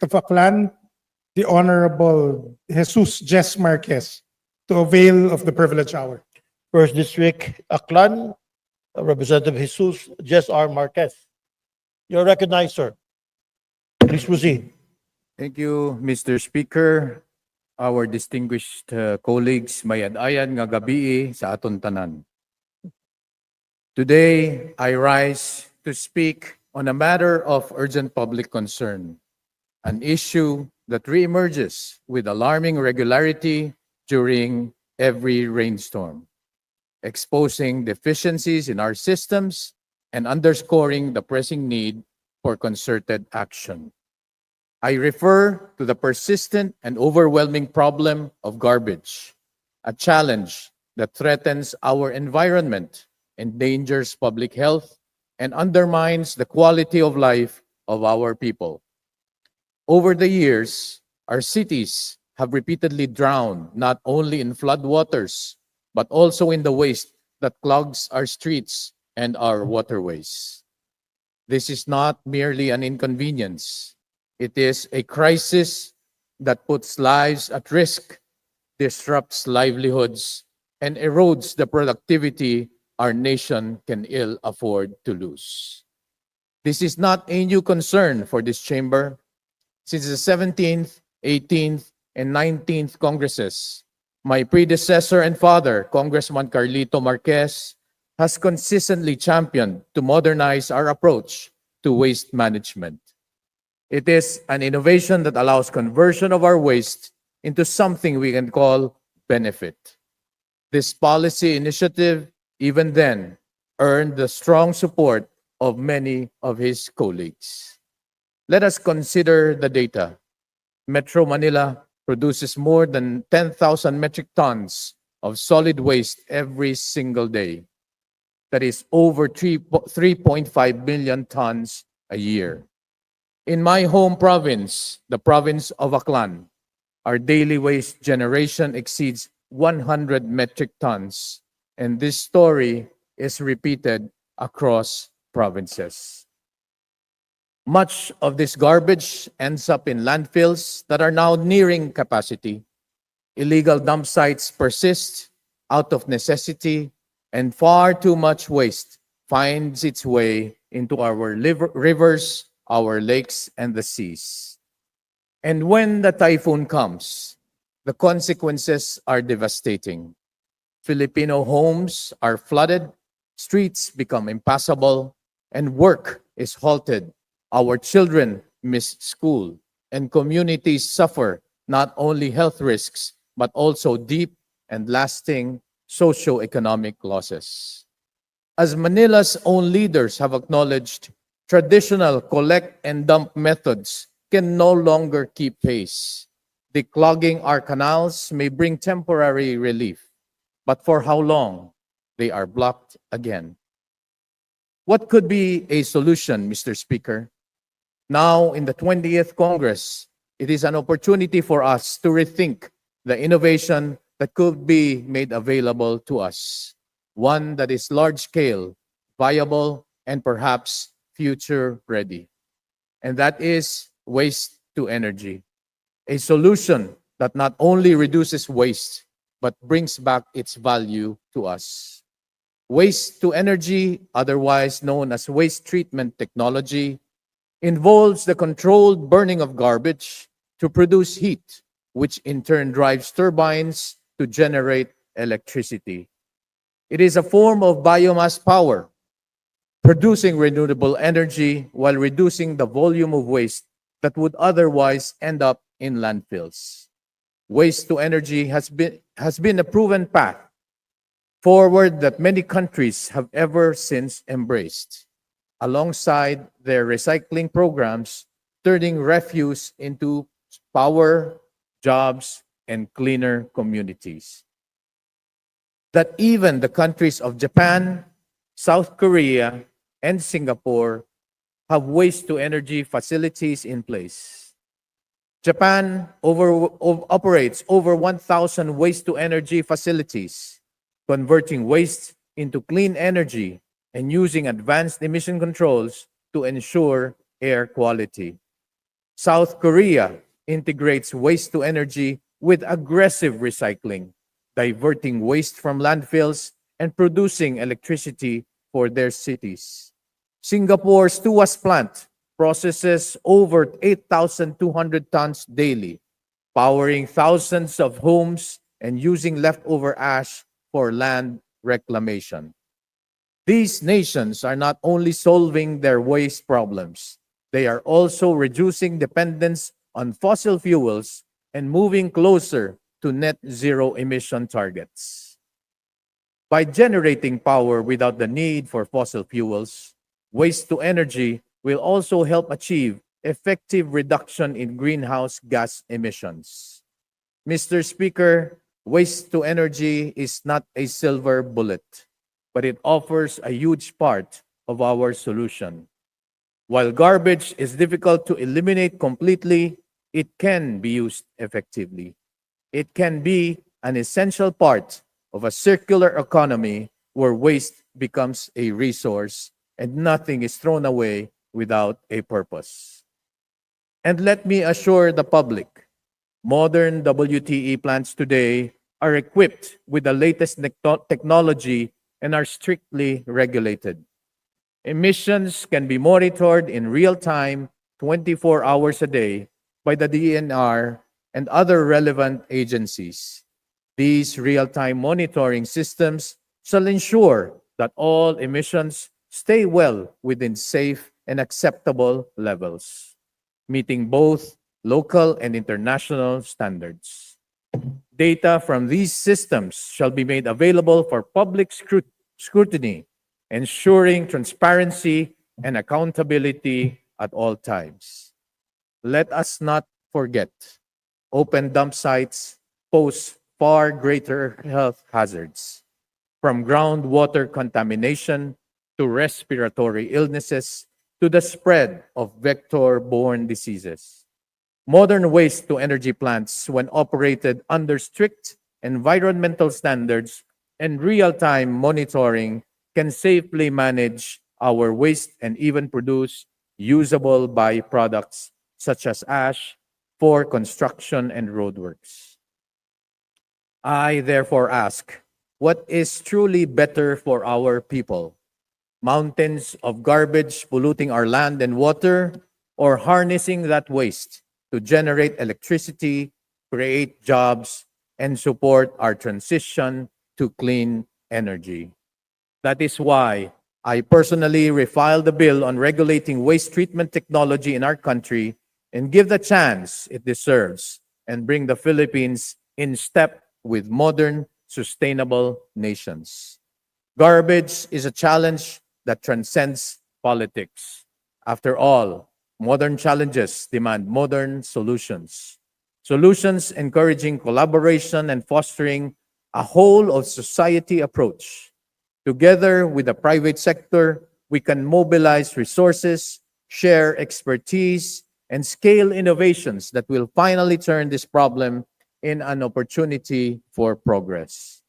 of Aklan, the Honorable Jesus Jess Marquez, to avail of the privilege hour. First District, Aklan, Representative Jesus Jess R. Marquez. You're recognized, sir. Please proceed. Thank you, Mr. Speaker. Our distinguished colleagues, mayad-ayan nga gabi sa aton tanan. Today, I rise to speak on a matter of urgent public concern, an issue that reemerges with alarming regularity during every rainstorm, exposing deficiencies in our systems and underscoring the pressing need for concerted action. I refer to the persistent and overwhelming problem of garbage, a challenge that threatens our environment, endangers public health, and undermines the quality of life of our people. Over the years, our cities have repeatedly drowned not only in floodwaters, but also in the waste that clogs our streets and our waterways. This is not merely an inconvenience. It is a crisis that puts lives at risk, disrupts livelihoods, and erodes the productivity our nation can ill afford to lose. This is not a new concern for this chamber. Since the 17th, 18th, and 19th Congresses, my predecessor and father, Congressman Carlito Marquez, has consistently championed to modernize our approach to waste management. It is an innovation that allows conversion of our waste into something we can call benefit. This policy initiative, even then, earned the strong support of many of his colleagues. Let us consider the data. Metro Manila produces more than 10,000 metric tons of solid waste every single day. That is over 3.5 million tons a year. In my home province, the province of Aklan, our daily waste generation exceeds 100 metric tons, and this story is repeated across provinces. Much of this garbage ends up in landfills that are now nearing capacity. Illegal dump sites persist out of necessity, and far too much waste finds its way into our rivers, our lakes, and the seas. And when the typhoon comes, the consequences are devastating. Filipino homes are flooded, streets become impassable, and work is halted. Our children miss school, and communities suffer not only health risks, but also deep and lasting socio-economic losses. As Manila's own leaders have acknowledged, traditional collect and dump methods can no longer keep pace. Declogging our canals may bring temporary relief, but for how long? They are blocked again. What could be a solution, Mr. Speaker? Now, in the 20th Congress, it is an opportunity for us to rethink the innovation that could be made available to us. One that is large-scale, viable, and perhaps future-ready. And that is waste to energy. A solution that not only reduces waste, but brings back its value to us. Waste to energy, otherwise known as waste treatment technology, involves the controlled burning of garbage to produce heat, which in turn drives turbines to generate electricity. It is a form of biomass power, producing renewable energy while reducing the volume of waste that would otherwise end up in landfills. Waste to energy has been a proven path forward that many countries have ever since embraced, alongside their recycling programs, turning refuse into power, jobs, and cleaner communities. That even the countries of Japan, South Korea, and Singapore have waste-to-energy facilities in place. Japan operates over 1,000 waste-to-energy facilities, converting waste into clean energy and using advanced emission controls to ensure air quality. South Korea integrates waste to energy with aggressive recycling, diverting waste from landfills and producing electricity for their cities. Singapore's Tuas plant processes over 8,200 tons daily, powering thousands of homes and using leftover ash for land reclamation. These nations are not only solving their waste problems, they are also reducing dependence on fossil fuels and moving closer to net zero emission targets. By generating power without the need for fossil fuels, waste to energy will also help achieve effective reduction in greenhouse gas emissions. Mr. Speaker, waste to energy is not a silver bullet, but it offers a huge part of our solution. While garbage is difficult to eliminate completely, it can be used effectively. It can be an essential part of a circular economy where waste becomes a resource and nothing is thrown away without a purpose. And let me assure the public, modern WTE plants today are equipped with the latest technology and are strictly regulated. Emissions can be monitored in real time, 24 hours a day, by the DNR and other relevant agencies. These real time monitoring systems shall ensure that all emissions stay well within safe and acceptable levels, meeting both local and international standards. Data from these systems shall be made available for public scrutiny, ensuring transparency and accountability at all times. Let us not forget, open dump sites pose far greater health hazards, from groundwater contamination to respiratory illnesses to the spread of vector-borne diseases. Modern waste to energy plants, when operated under strict environmental standards and real-time monitoring, can safely manage our waste and even produce usable byproducts such as ash for construction and roadworks. I therefore ask, what is truly better for our people? Mountains of garbage polluting our land and water, or harnessing that waste to generate electricity, create jobs, and support our transition to clean energy? That is why I personally refiled the bill on regulating waste treatment technology in our country and give the chance it deserves and bring the Philippines in step with modern, sustainable nations. Garbage is a challenge that transcends politics. After all, modern challenges demand modern solutions. Solutions encouraging collaboration and fostering a whole of society approach. Together with the private sector, we can mobilize resources, share expertise, and scale innovations that will finally turn this problem in an opportunity for progress.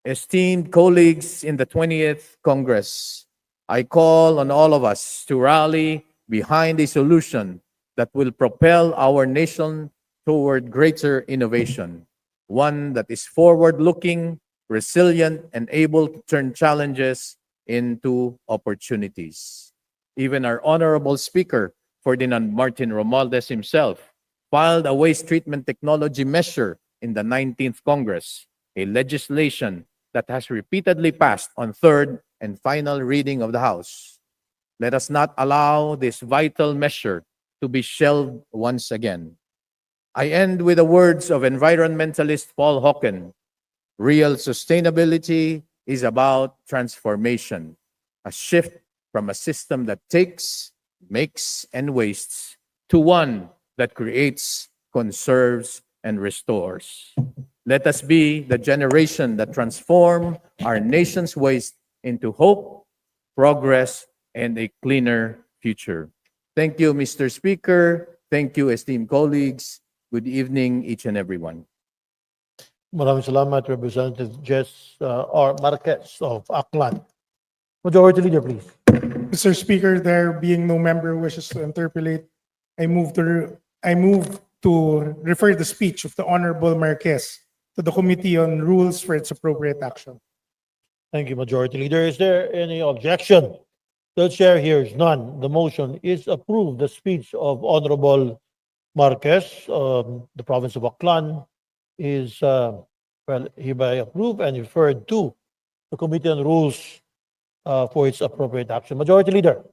Esteemed colleagues in the 20th Congress, I call on all of us to rally behind a solution that will propel our nation toward greater innovation, one that is forward-looking, resilient, and able to turn challenges into opportunities. Even our Honorable Speaker, Ferdinand Martin Romualdez himself, filed a waste treatment technology measure in the 19th Congress, a legislation that has repeatedly passed on third and final reading of the House. Let us not allow this vital measure to be shelved once again. I end with the words of environmentalist Paul Hawken. Real sustainability is about transformation, a shift from a system that takes, makes, and wastes to one that creates, conserves, and restores. Let us be the generation that transform our nation's waste into hope, progress, and a cleaner future. Thank you, Mr. Speaker. Thank you, esteemed colleagues. Good evening, each and everyone. Maraming salamat, Representative Jess R. Marquez of Aklan. Majority Leader, please. Mr. Speaker, there being no member who wishes to interpolate, I move to refer the speech of the Honorable Marquez to the Committee on Rules for its appropriate action. Thank you, Majority Leader. Is there any objection? The chair hears none. The motion is approved. The speech of Honorable Marquez, the province of Aklan, is hereby approved and referred to the Committee on Rules for its appropriate action. Majority Leader.